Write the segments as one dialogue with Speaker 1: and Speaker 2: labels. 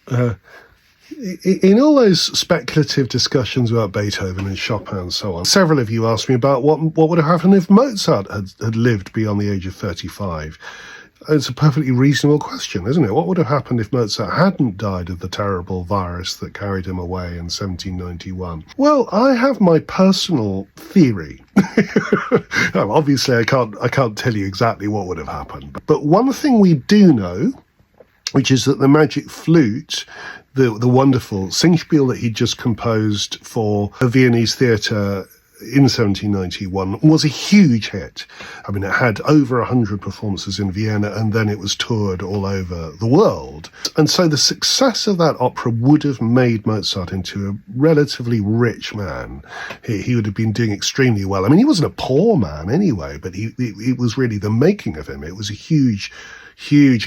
Speaker 1: Uh, in all those speculative discussions about Beethoven and Chopin and so on, several of you asked me about what would have happened if Mozart had lived beyond the age of 35. It's a perfectly reasonable question, isn't it? What would have happened if Mozart hadn't died of the terrible virus that carried him away in 1791? Well, I have my personal theory. Obviously, I can't tell you exactly what would have happened. But one thing we do know, which is that the Magic Flute, the wonderful Singspiel that he'd just composed for a Viennese theatre in 1791, was a huge hit. I mean, it had over 100 performances in Vienna, and then it was toured all over the world. And so the success of that opera would have made Mozart into a relatively rich man. He would have been doing extremely well. I mean, he wasn't a poor man anyway, but it was really the making of him. It was a huge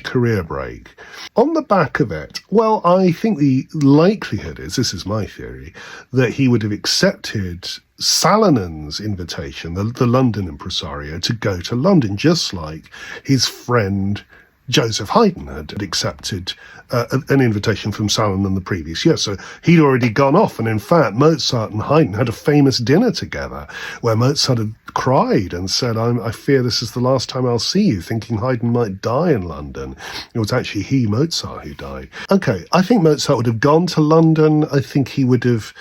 Speaker 1: career break. On the back of it, well, I think the likelihood is, this is my theory, that he would have accepted Salinen's invitation, the London impresario, to go to London, just like his friend Joseph Haydn had accepted an invitation from Salinen the previous year. So he'd already gone off. And in fact, Mozart and Haydn had a famous dinner together where Mozart had cried and said, I fear this is the last time I'll see you, thinking Haydn might die in London. It was actually he, Mozart, who died. Okay, I think Mozart would have gone to London. I think he would have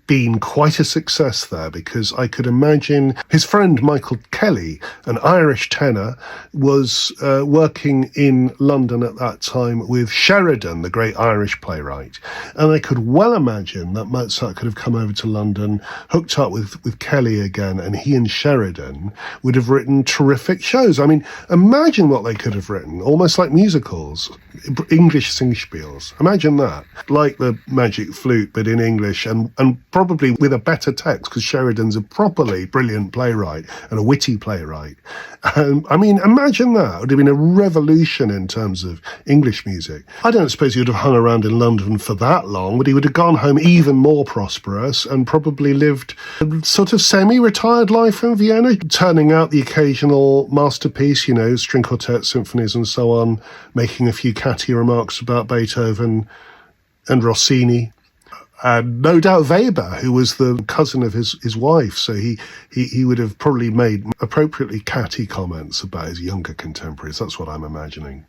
Speaker 1: been quite a success there, because I could imagine his friend Michael Kelly, an Irish tenor, was working in London at that time with Sheridan, the great Irish playwright. And I could well imagine that Mozart could have come over to London, hooked up with Kelly again, and he and Sheridan would have written terrific shows. I mean, imagine what they could have written, almost like musicals, English Singspiels. Imagine that, like the Magic Flute, but in English, and probably with a better text, because Sheridan's a properly brilliant playwright and a witty playwright. I mean, imagine that. It would have been a revolution in terms of English music. I don't suppose he would have hung around in London for that long, but he would have gone home even more prosperous and probably lived a sort of semi-retired life in Vienna, turning out the occasional masterpiece, string quartet, symphonies and so on, making a few catty remarks about Beethoven and Rossini. And no doubt Weber, who was the cousin of his wife, so he would have probably made appropriately catty comments about his younger contemporaries. That's what I'm imagining.